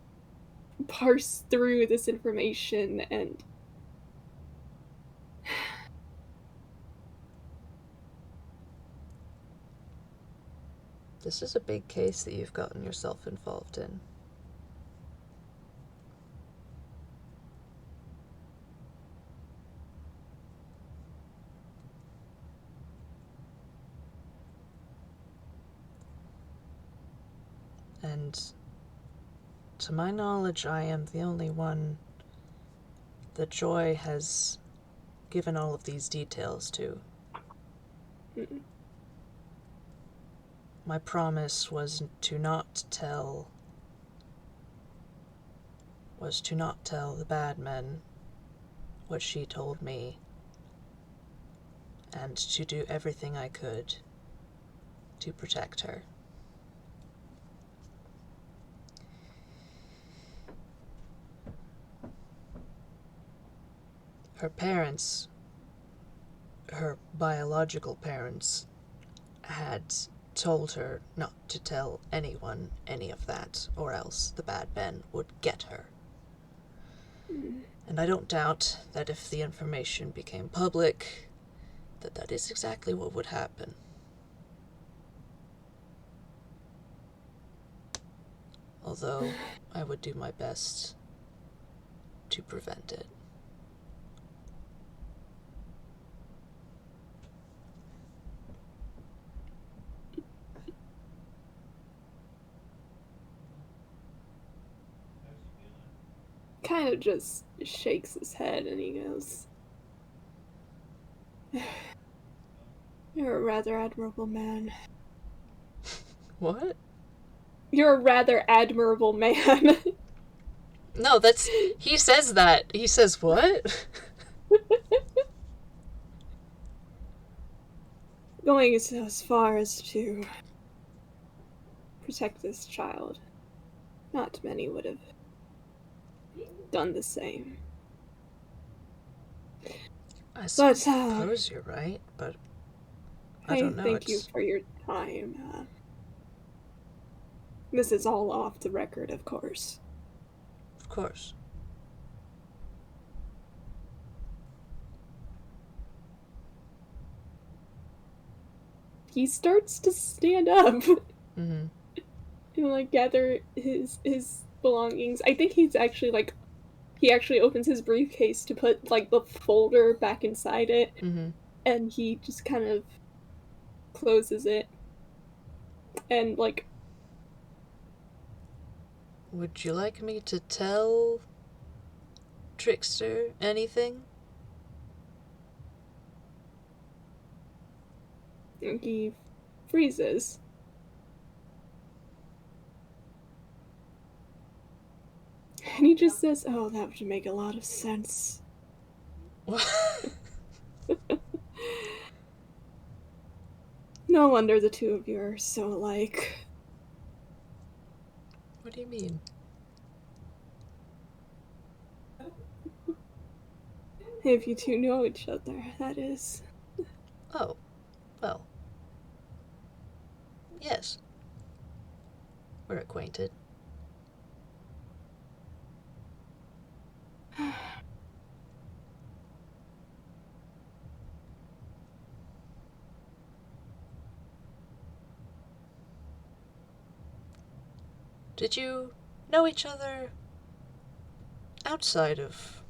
B: parse through this information, and
A: this is a big case that you've gotten yourself involved in. And to my knowledge, I am the only one that Joy has given all of these details to. My promise was to not tell the bad men what she told me, and to do everything I could to protect her. Her parents, her biological parents, had told her not to tell anyone any of that, or else the bad men would get her. And I don't doubt that if the information became public, that is exactly what would happen. Although I would do my best to prevent it.
B: kind of just shakes his head and he goes, "You're a rather admirable man."
A: What?
B: You're a rather admirable man.
A: No, he says that. He says what?
B: Going as far as to protect this child. Not many would have done the same.
A: I suppose you're right, but I don't know.
B: Thank you for your time. This is all off the record, of course.
A: Of course.
B: He starts to stand up.
A: Mm-hmm.
B: And, like, gather his belongings. I think he's actually, he actually opens his briefcase to put, like, the folder back inside it.
A: Mm-hmm.
B: And he just kind of closes it. And, like...
A: Would you like me to tell Trickster anything?
B: And he freezes. And he just says, "Oh, that would make a lot of sense. No wonder the two of you are so alike.
A: What do you mean?
B: If you two know each other, that is.
A: Oh, well. Yes. We're acquainted. Did you know each other outside of...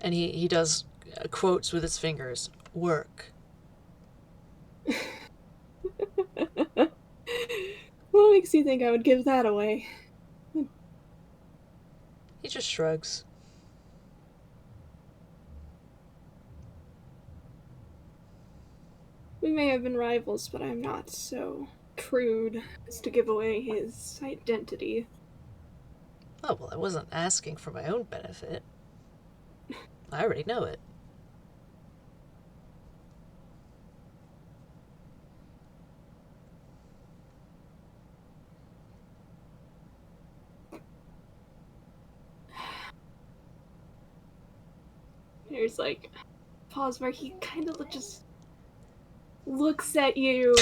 A: And he does quotes with his fingers. Work.
B: What makes you think I would give that away?
A: He just shrugs.
B: We may have been rivals, but I'm not so crude as to give away his identity.
A: Oh, well, I wasn't asking for my own benefit. I already know it.
B: There's like a pause where he kind of just looks at you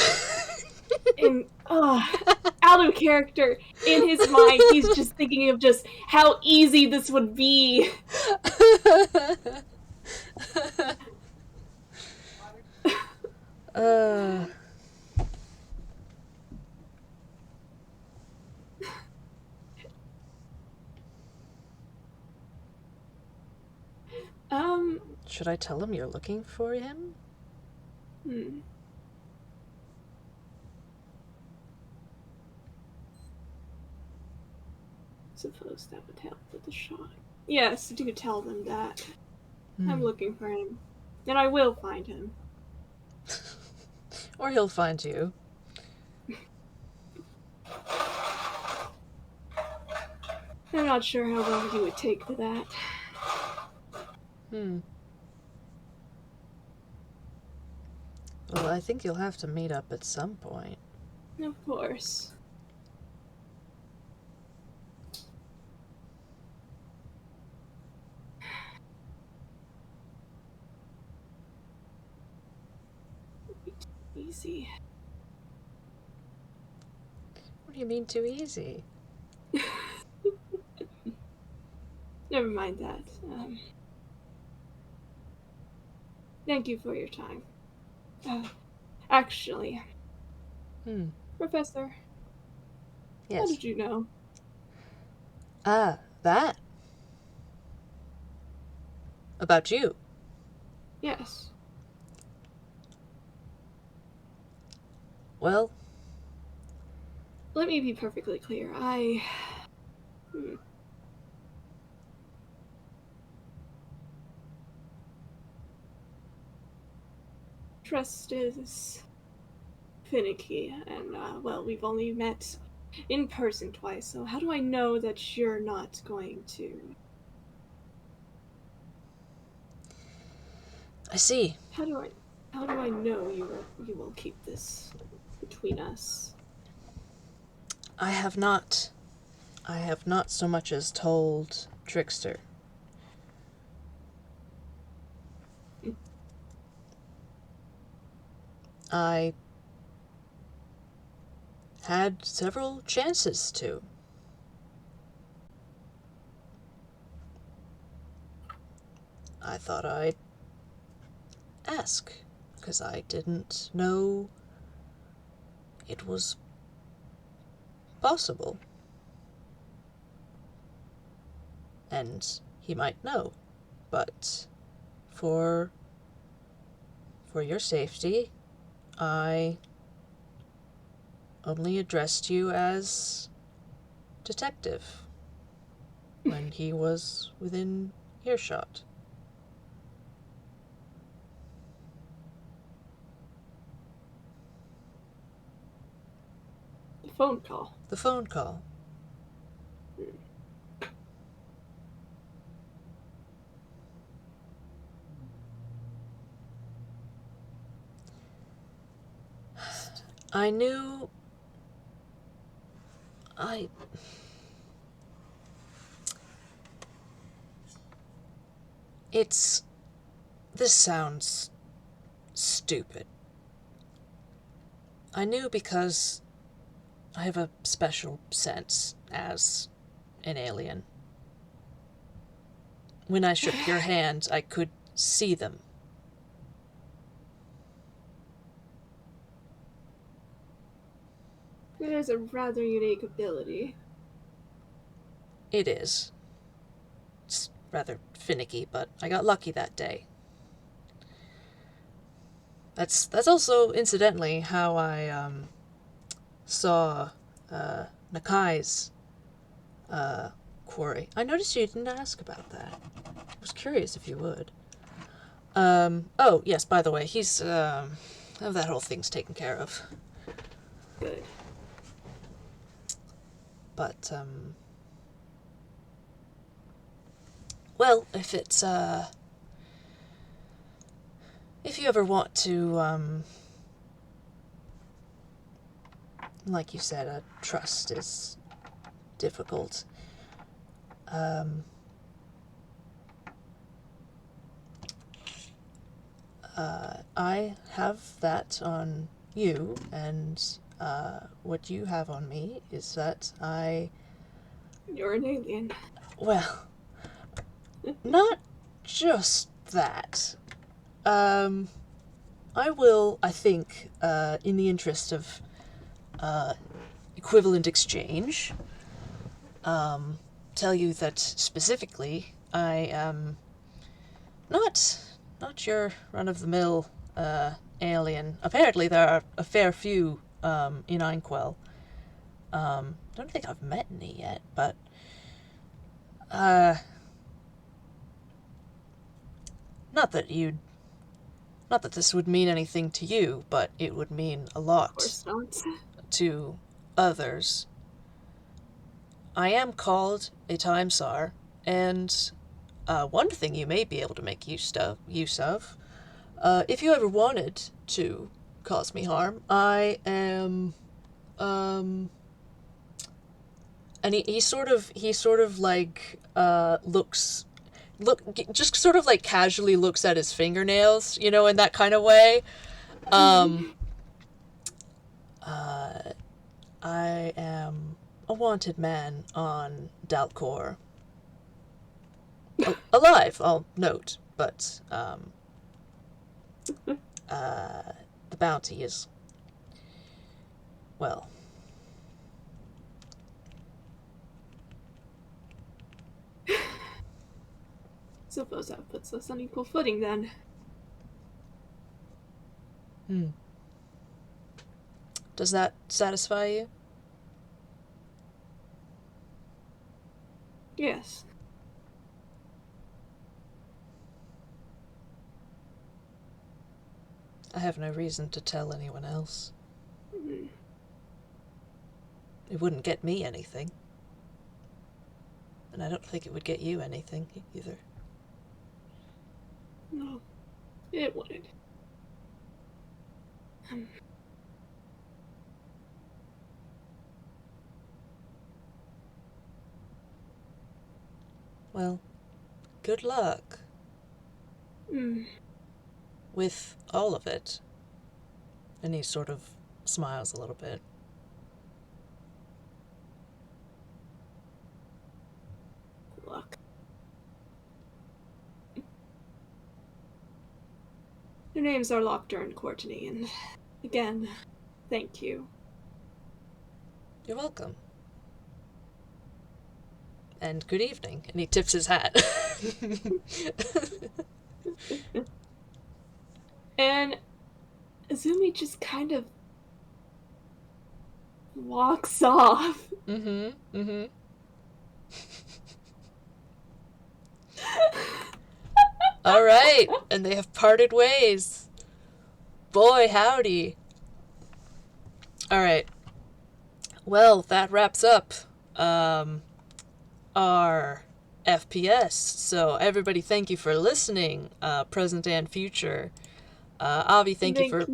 B: and out of character. In his mind, he's just thinking of just how easy this would be.
A: uh... Should I tell him you're looking for him?
B: Suppose that would help with the shock. Yes, do tell them that. I'm looking for him. And I will find him.
A: Or he'll find you.
B: I'm not sure how long you would take to that.
A: Well, I think you'll have to meet up at some point.
B: Of course. Easy.
A: What do you mean too easy?
B: Never mind that. Thank you for your time. Actually, Professor,
A: Yes.
B: how did you know?
A: That? About you?
B: Yes.
A: Well...
B: Let me be perfectly clear. Trust is finicky, and, well, we've only met in person twice, so how do I know that you're not going to...
A: I see.
B: How do I know you will keep this between us?
A: I have not so much as told Trickster. I had several chances to. I thought I'd ask, because I didn't know it was possible. And he might know, but for your safety, I only addressed you as detective when he was within earshot.
B: The phone call.
A: The phone call. I knew... It's... This sounds stupid. I knew because I have a special sense as an alien. When I shook your hand, I could see them.
B: It is a rather unique ability.
A: It is. It's rather finicky, but I got lucky that day. That's also, incidentally, how I saw Nakai's quarry. I noticed you didn't ask about that. I was curious if you would. Oh, yes, by the way, he's, that whole thing's taken care of.
B: Good.
A: But, well, if it's, if you ever want to, like you said, trust is difficult. I have that on you, and what you have on me is that
B: You're an alien.
A: well, not just that. I will, I think, in the interest of equivalent exchange, tell you that specifically I am not your run-of-the-mill alien. Apparently there are a fair few in Einquell. Don't think I've met any yet, but not that this would mean anything to you, but it would mean a lot
B: Of course not.
A: to others. I am called a time czar, and one thing you may be able to make use of, if you ever wanted to cause me harm, I am, and he sort of like just sort of like casually looks at his fingernails, you know, in that kind of way. I am a wanted man on Dalcor. Alive, I'll note, but the bounty is, well,
B: Suppose that puts us on equal footing then.
A: Does that satisfy you?
B: Yes.
A: I have no reason to tell anyone else.
B: Mm-hmm.
A: It wouldn't get me anything. And I don't think it would get you anything either.
B: No, it wouldn't.
A: Well, good luck. With all of it. And he sort of smiles a little bit.
B: Luck. Their names are Lochner and Courtney, and again, thank you.
A: You're welcome. And good evening. And he tips his hat.
B: And Azumi just kind of walks off.
A: All right, and they have parted ways. Boy, howdy. All right. Well, that wraps up our FPS. So everybody, thank you for listening, present and future. Avi, thank you for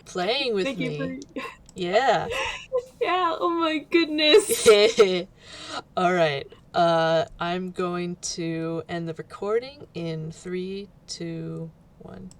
A: playing with me. Yeah.
B: Yeah, oh my goodness.
A: All right. I'm going to end the recording in 3, 2, 1.